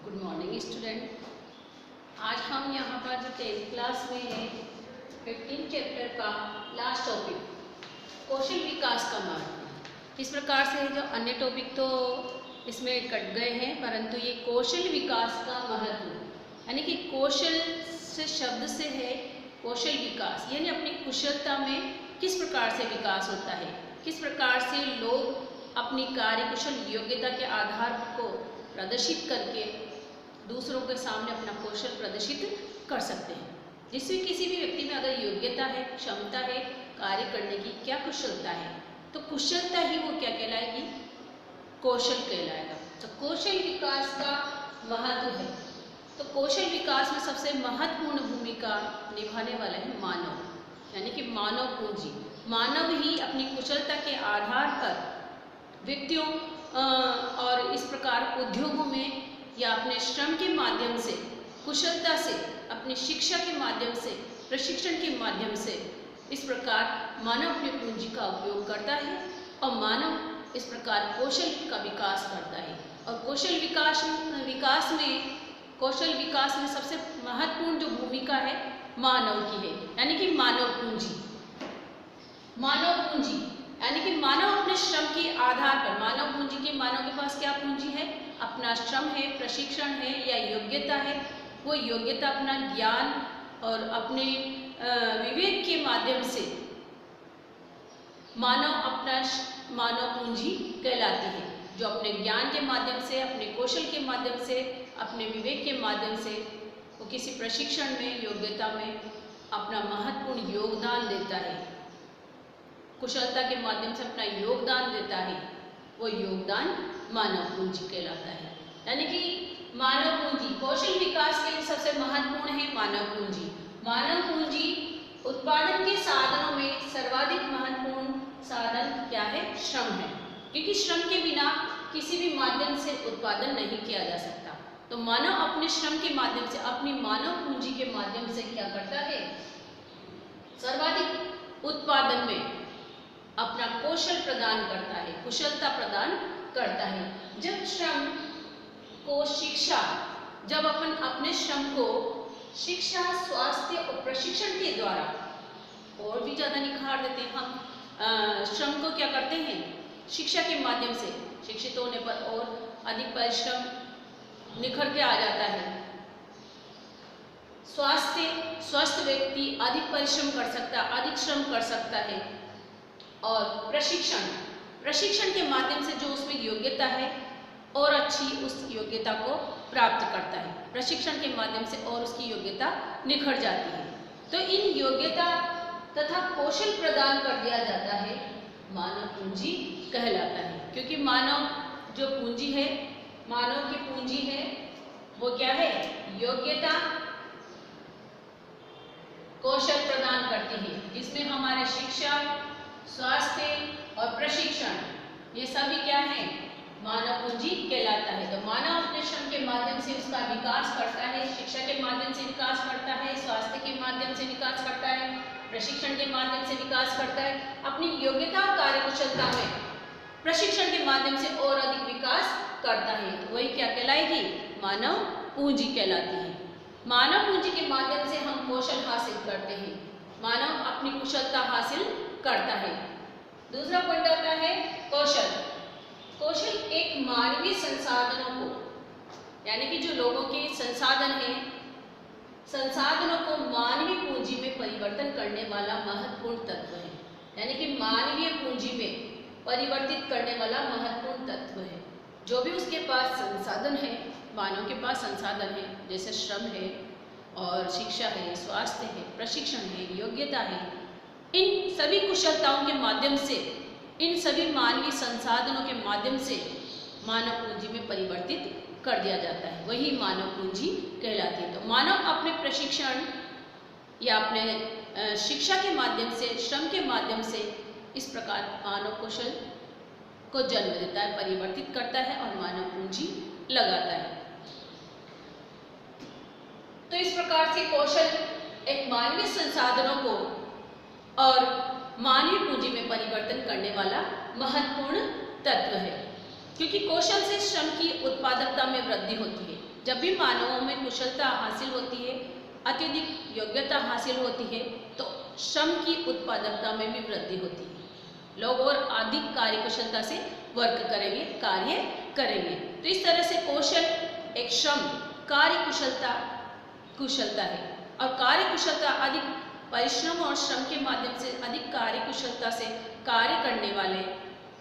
Good morning student. आज हम यहाँ पर जो 10th क्लास में है 15 चैप्टर का लास्ट टॉपिक कौशल विकास का महत्व। इस प्रकार से जो अन्य टॉपिक तो इसमें कट गए हैं, परंतु ये कौशल विकास का महत्व यानी कि कौशल से शब्द से है कौशल विकास, यानी अपनी कुशलता में किस प्रकार से विकास होता है, किस प्रकार से लोग अपनी कार्य कुशल योग्यता के आधार को प्रदर्शित करके दूसरों के सामने अपना कौशल प्रदर्शित कर सकते हैं। जिससे किसी भी व्यक्ति में अगर योग्यता है, क्षमता है कार्य करने की, क्या कुशलता है, तो कुशलता ही वो क्या कहलाएगी, कौशल कहलाएगा। तो कौशल विकास का महत्व है। तो कौशल विकास में सबसे महत्वपूर्ण भूमिका निभाने वाला है मानव, यानी कि मानव पूंजी। मानव ही अपनी कुशलता के आधार पर व्यक्तियों और इस प्रकार उद्योगों में या अपने श्रम के माध्यम से, कुशलता से, अपनी शिक्षा के माध्यम से, प्रशिक्षण के माध्यम से इस प्रकार मानव अपनी पूंजी का उपयोग करता है और मानव इस प्रकार कौशल का विकास करता है। और कौशल विकास में सबसे महत्वपूर्ण जो भूमिका है मानव की है, यानी कि मानव पूंजी। मानव पूंजी यानी कि मानव अपने श्रम के आधार पर, मानव पूंजी की मानव के पास क्या पूंजी है, अपना श्रम है, प्रशिक्षण है या योग्यता है। वो योग्यता अपना ज्ञान और अपने विवेक के माध्यम से मानव पूंजी कहलाती है, जो अपने ज्ञान के माध्यम से, अपने कौशल के माध्यम से, अपने विवेक के माध्यम से वो किसी प्रशिक्षण में, योग्यता में अपना महत्वपूर्ण योगदान देता है, कुशलता के माध्यम से अपना योगदान देता है। वो योगदान मानव पूंजी कहलाता है। यानी कि मानव पूंजी कौशल विकास के लिए सबसे महत्वपूर्ण है मानव पूंजी। मानव पूंजी उत्पादन के साधनों में सर्वाधिक महत्वपूर्ण साधन क्या है, श्रम है, क्योंकि श्रम के बिना किसी भी माध्यम से उत्पादन नहीं किया जा सकता। तो मानव अपने श्रम के माध्यम से, अपनी मानव पूंजी के माध्यम से क्या करता है, सर्वाधिक उत्पादन में अपना कौशल प्रदान करता है, कुशलता प्रदान करता है। जब श्रम को शिक्षा, जब अपन अपने श्रम को शिक्षा, स्वास्थ्य और प्रशिक्षण के द्वारा और भी ज़्यादा निखार देते हैं, हम श्रम को क्या करते हैं, शिक्षा के माध्यम से शिक्षित होने पर और अधिक परिश्रम निखर के आ जाता है। स्वस्थ व्यक्ति अधिक परिश्रम कर सकता है, अधिक श्रम कर सकता है। और प्रशिक्षण के माध्यम से जो उसमें योग्यता है और अच्छी उस योग्यता को प्राप्त करता है, प्रशिक्षण के माध्यम से और उसकी योग्यता निखर जाती है। तो इन योग्यता तथा कौशल प्रदान कर दिया जाता है, मानव पूंजी कहलाता है। क्योंकि मानव जो पूंजी है, मानव की पूंजी है वो क्या है, योग्यता, कौशल प्रदान करती है, जिसमें हमारे शिक्षा, स्वास्थ्य और प्रशिक्षण ये सभी क्या है, मानव पूंजी कहलाता है। तो मानव अपने श्रम के माध्यम से उसका विकास करता है, शिक्षा के माध्यम से विकास करता है, स्वास्थ्य के माध्यम से विकास करता है, प्रशिक्षण के माध्यम से विकास करता है, अपनी योग्यता और कार्यकुशलता में प्रशिक्षण के माध्यम से और अधिक विकास करता है। तो वही क्या कहलाएगी, मानव पूंजी कहलाती है। मानव पूंजी के माध्यम से हम कौशल हासिल करते हैं, मानव अपनी कुशलता हासिल करता है। दूसरा पॉइंट आता है कौशल। कौशल एक मानवीय संसाधनों को, यानी कि जो लोगों के संसाधन हैं, संसाधनों को मानवीय पूंजी में परिवर्तन करने वाला महत्वपूर्ण तत्व है। यानी कि मानवीय पूंजी में परिवर्तित करने वाला महत्वपूर्ण तत्व है। जो भी उसके पास संसाधन है, मानव के पास संसाधन है, जैसे श्रम है और शिक्षा है, स्वास्थ्य है, प्रशिक्षण है, योग्यता है, इन सभी कुशलताओं के माध्यम से, इन सभी मानवीय संसाधनों के माध्यम से मानव पूंजी में परिवर्तित कर दिया जाता है, वही मानव पूंजी कहलाती है। तो मानव अपने प्रशिक्षण या अपने शिक्षा के माध्यम से, श्रम के माध्यम से इस प्रकार मानव कौशल को जन्म देता है, परिवर्तित करता है और मानव पूंजी लगाता है। तो इस प्रकार से कौशल एक मानवीय संसाधनों को और मानवीय पूंजी में परिवर्तन करने वाला महत्वपूर्ण तत्व है, क्योंकि कौशल से श्रम की उत्पादकता में वृद्धि होती है। जब भी मानवों में कुशलता हासिल होती है, अत्यधिक योग्यता हासिल होती है, तो श्रम की उत्पादकता में भी वृद्धि होती है। लोग और अधिक कार्यकुशलता से कार्य करेंगे। तो इस तरह से कौशल एक श्रम कुशलता है, और कार्यकुशलता अधिक परिश्रम और श्रम के माध्यम से अधिक कार्यकुशलता से कार्य करने वाले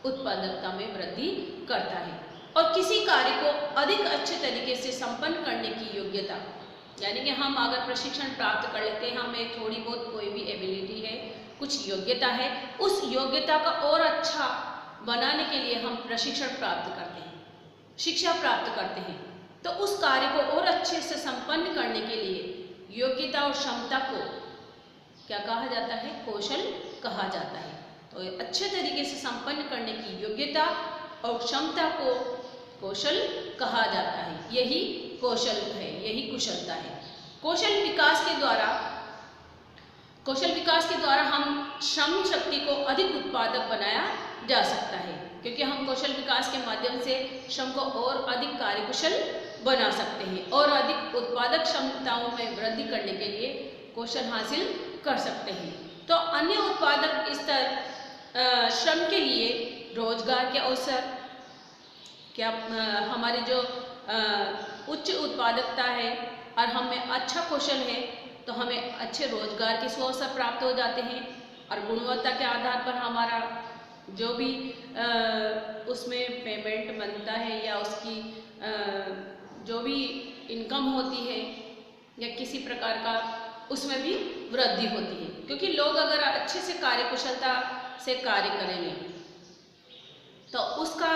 उत्पादकता में वृद्धि करता है। और किसी कार्य को अधिक अच्छे तरीके से संपन्न करने की योग्यता, यानी कि हम अगर प्रशिक्षण प्राप्त कर लेते हैं, हमें थोड़ी बहुत कोई भी एबिलिटी है, कुछ योग्यता है, उस योग्यता का और अच्छा बनाने के लिए हम प्रशिक्षण प्राप्त करते हैं, शिक्षा प्राप्त करते हैं। तो उस कार्य को और अच्छे से संपन्न करने के लिए योग्यता और क्षमता को क्या कहा जाता है? कौशल कहा जाता है। तो अच्छे तरीके से संपन्न करने की योग्यता और क्षमता को कौशल कहा जाता है। यही कौशल है, यही कुशलता है। कौशल विकास के द्वारा हम श्रम शक्ति को अधिक उत्पादक बनाया जा सकता है, क्योंकि हम कौशल विकास के माध्यम से श्रम को और अधिक कार्यकुशल बना सकते हैं और अधिक उत्पादक क्षमताओं में वृद्धि करने के लिए कौशल हासिल कर सकते हैं। तो अन्य उत्पादक स्तर श्रम के लिए रोजगार के अवसर, क्या हमारी जो उच्च उत्पादकता है और हमें अच्छा कौशल है, तो हमें अच्छे रोजगार के अवसर प्राप्त हो जाते हैं, और गुणवत्ता के आधार पर हमारा जो भी उसमें पेमेंट बनता है या उसकी जो भी इनकम होती है या किसी प्रकार का, उसमें भी वृद्धि होती है। क्योंकि लोग अगर अच्छे से कार्यकुशलता से कार्य करेंगे तो उसका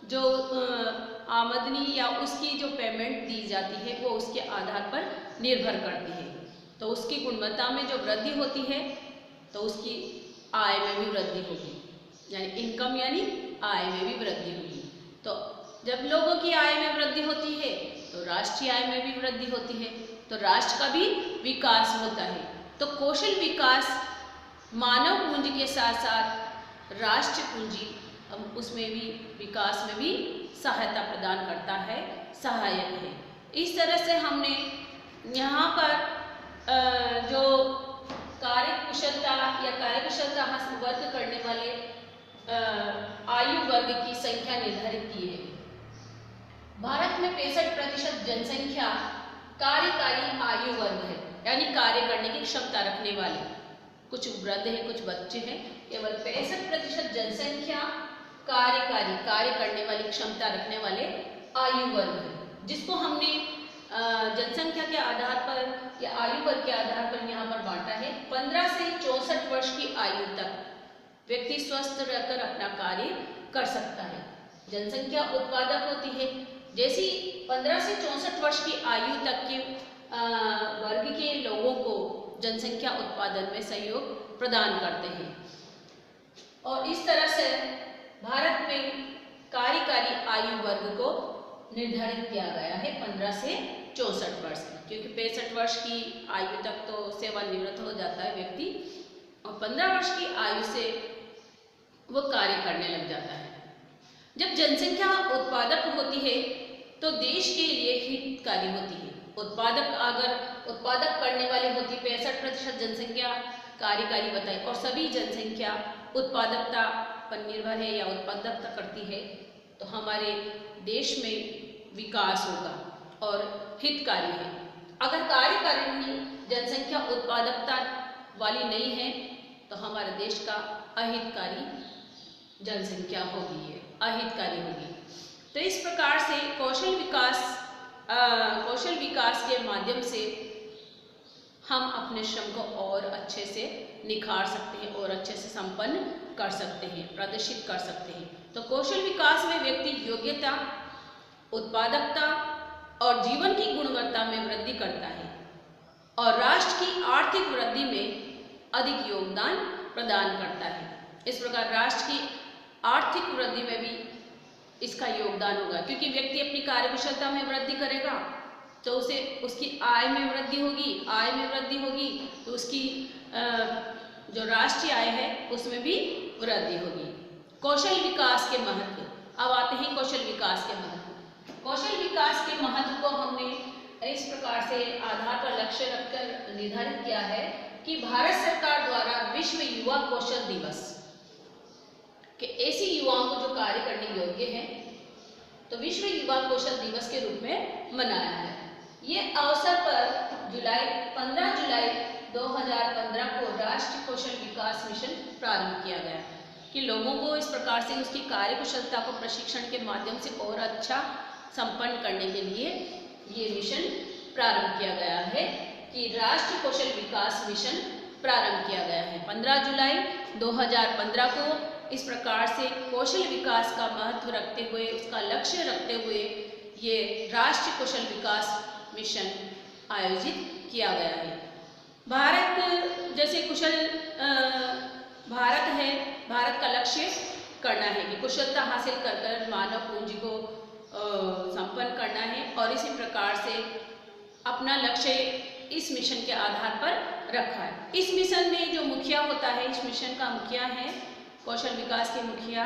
जो आमदनी या उसकी जो पेमेंट दी जाती है वो उसके आधार पर निर्भर करती है। तो उसकी गुणवत्ता में जो वृद्धि होती है तो उसकी आय में भी वृद्धि होगी, यानी इनकम यानी आय में भी वृद्धि होगी। तो जब लोगों की आय में वृद्धि होती है तो राष्ट्रीय आय में भी वृद्धि होती है, तो राष्ट्र का भी विकास होता है। तो कौशल विकास मानव पूंजी के साथ साथ राष्ट्रीय पूंजी, उसमें भी विकास में भी सहायता प्रदान करता है, सहायक है। इस तरह से हमने यहाँ पर जो कार्यकुशलता या कार्यकुशलता हासिल वर्ग करने वाले आयु वर्ग की संख्या निर्धारित की है। भारत में 65% जनसंख्या कार्यकारी आयु वर्ग है, यानी कार्य करने की क्षमता रखने वाले। कुछ वृद्ध हैं, कुछ बच्चे हैं। केवल 65% जनसंख्या कार्य करने वाली क्षमता रखने वाले आयु वर्ग है, जिसको हमने जनसंख्या के आधार पर या आयु वर्ग के आधार पर यहाँ पर बांटा है। 15 से 64 वर्ष की आयु तक व्यक्ति स्वस्थ रहकर अपना कार्य कर सकता है। जनसंख्या उत्पादक होती है। जैसी 15 से 64 वर्ष की आयु तक के वर्ग के लोगों को जनसंख्या उत्पादन में सहयोग प्रदान करते हैं। और इस तरह से भारत में कार्यकारी आयु वर्ग को निर्धारित किया गया है 15 से 64 वर्ष, क्योंकि 65 वर्ष की आयु तक तो सेवानिवृत्त हो जाता है व्यक्ति, और 15 वर्ष की आयु से वो कार्य करने लग जाता है। जब जनसंख्या उत्पादक होती है तो देश के लिए हितकारी होती है। उत्पादक करने वाली होती 65% जनसंख्या कार्यकारी बताई, और सभी जनसंख्या उत्पादकता पर निर्भर है या उत्पादकता करती है, तो हमारे देश में विकास होगा और हितकारी है। अगर कार्यकारिणी जनसंख्या उत्पादकता वाली नहीं है तो हमारे देश का अहितकारी जनसंख्या होगी, अहितकारी होगी। तो इस प्रकार से कौशल विकास के माध्यम से हम अपने श्रम को और अच्छे से निखार सकते हैं और अच्छे से संपन्न कर सकते हैं, प्रदर्शित कर सकते हैं। तो कौशल विकास में व्यक्ति योग्यता, उत्पादकता और जीवन की गुणवत्ता में वृद्धि करता है और राष्ट्र की आर्थिक वृद्धि में अधिक योगदान प्रदान करता है। इस प्रकार राष्ट्र की आर्थिक वृद्धि में भी इसका योगदान होगा, क्योंकि व्यक्ति अपनी कार्यकुशलता में वृद्धि करेगा तो उसे उसकी आय में वृद्धि होगी, तो उसकी जो राष्ट्रीय आय है उसमें भी वृद्धि होगी। कौशल विकास के महत्व, अब आते हैं कौशल विकास के महत्व। कौशल विकास के महत्व को हमने इस प्रकार से आधार पर लक्ष्य रखकर निर्धारित किया है कि भारत सरकार द्वारा विश्व युवा कौशल दिवस के ऐसी युवाओं को जो कार्य करने योग्य हैं तो विश्व युवा कौशल दिवस के रूप में मनाया है। ये अवसर पर 15 जुलाई 2015 को राष्ट्रीय कौशल विकास मिशन प्रारंभ किया गया कि लोगों को इस प्रकार से उसकी कार्य कुशलता को प्रशिक्षण के माध्यम से और अच्छा संपन्न करने के लिए ये मिशन प्रारंभ किया गया है कि राष्ट्रीय कौशल विकास मिशन प्रारंभ किया गया है 15 जुलाई 2015 को। इस प्रकार से कौशल विकास का महत्व रखते हुए, उसका लक्ष्य रखते हुए ये राष्ट्रीय कौशल विकास मिशन आयोजित किया गया है। भारत जैसे कुशल भारत है, भारत का लक्ष्य करना है कि कुशलता हासिल कर मानव पूंजी को संपन्न करना है और इसी प्रकार से अपना लक्ष्य इस मिशन के आधार पर रखा है। इस मिशन में जो मुखिया होता है, इस मिशन का मुखिया है कौशल विकास के मुखिया,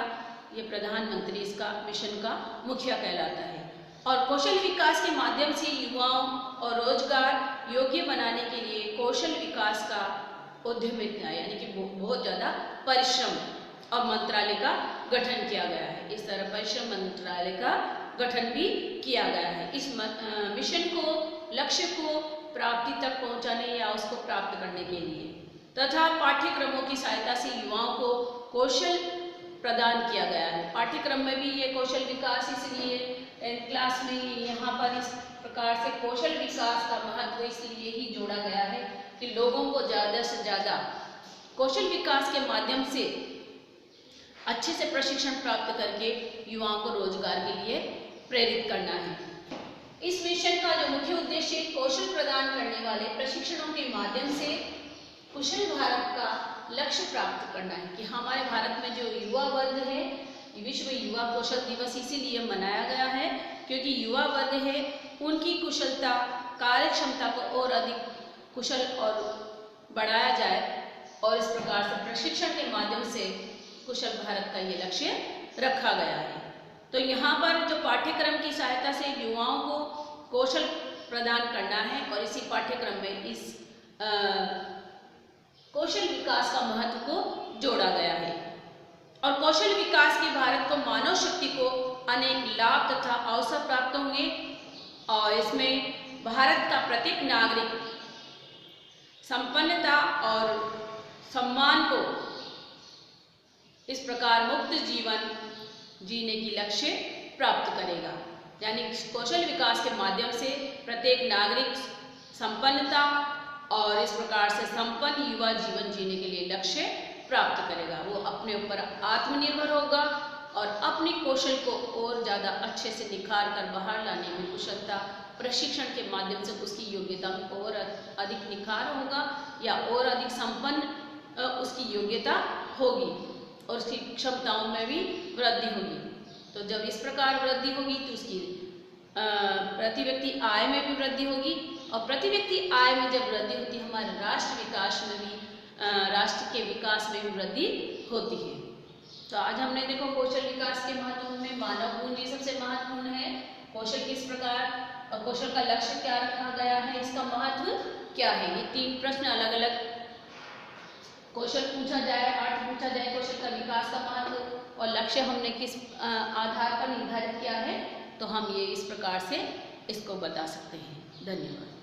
ये प्रधानमंत्री इसका मिशन का मुखिया कहलाता है। और कौशल विकास के माध्यम से युवाओं और रोजगार योग्य बनाने के लिए कौशल विकास का उद्यमिता यानी कि बहुत ज़्यादा परिश्रम और मंत्रालय का गठन किया गया है। इस तरह परिश्रम मंत्रालय का गठन भी किया गया है इस मिशन को, लक्ष्य को प्राप्ति तक पहुंचाने या उसको प्राप्त करने के लिए, तथा पाठ्यक्रमों की सहायता से युवाओं को कौशल प्रदान किया गया है। पाठ्यक्रम में भी ये कौशल विकास, इसलिए 10th क्लास में यहाँ पर इस प्रकार से कौशल विकास का महत्व इसलिए ही जोड़ा गया है कि लोगों को ज़्यादा से ज़्यादा कौशल विकास के माध्यम से अच्छे से प्रशिक्षण प्राप्त करके युवाओं को रोजगार के लिए प्रेरित करना है। इस मिशन का जो मुख्य उद्देश्य कौशल प्रदान करने वाले प्रशिक्षणों के माध्यम से कुशल भारत का लक्ष्य प्राप्त करना है कि हमारे भारत में जो युवा वर्ग है, विश्व युवा कौशल दिवस इसीलिए मनाया गया है क्योंकि युवा वर्ग है, उनकी कुशलता, कार्य क्षमता को और अधिक कुशल और बढ़ाया जाए और इस प्रकार से प्रशिक्षण के माध्यम से कुशल भारत का ये लक्ष्य रखा गया है। तो यहाँ पर जो पाठ्यक्रम की सहायता से युवाओं को कौशल प्रदान करना है और इसी पाठ्यक्रम में इस कौशल विकास का महत्व को जोड़ा गया है। और कौशल विकास के भारत को मानव शक्ति को अनेक लाभ तथा अवसर प्राप्त होंगे और इसमें भारत का प्रत्येक नागरिक संपन्नता और सम्मान को इस प्रकार मुक्त जीवन जीने की लक्ष्य प्राप्त करेगा। यानी कौशल विकास के माध्यम से प्रत्येक नागरिक संपन्नता और इस प्रकार से संपन्न युवा जीवन जीने के लिए लक्ष्य प्राप्त करेगा। वो अपने ऊपर आत्मनिर्भर होगा और अपने कौशल को और ज़्यादा अच्छे से निखार कर बाहर लाने में कुशलता प्रशिक्षण के माध्यम से उसकी योग्यता में और अधिक निखार होगा या और अधिक संपन्न उसकी योग्यता होगी और उसकी क्षमताओं में भी वृद्धि होगी। तो जब इस प्रकार वृद्धि होगी तो उसकी प्रति व्यक्ति आय में भी वृद्धि होगी और प्रति व्यक्ति आय में जब वृद्धि होती है हमारे राष्ट्र विकास में भी राष्ट्र के विकास में भी वृद्धि होती है। तो आज हमने देखो कौशल विकास के महत्व में मानव पूंजी सबसे महत्वपूर्ण है, कौशल किस प्रकार और कौशल का लक्ष्य क्या रखा गया है, इसका महत्व क्या है। ये 3 प्रश्न अलग अलग कौशल पूछा जाए, पाठ पूछा जाए, कौशल का विकास का महत्व और लक्ष्य हमने किस आधार पर निर्धारित किया है, तो हम ये इस प्रकार से इसको बता सकते हैं। धन्यवाद।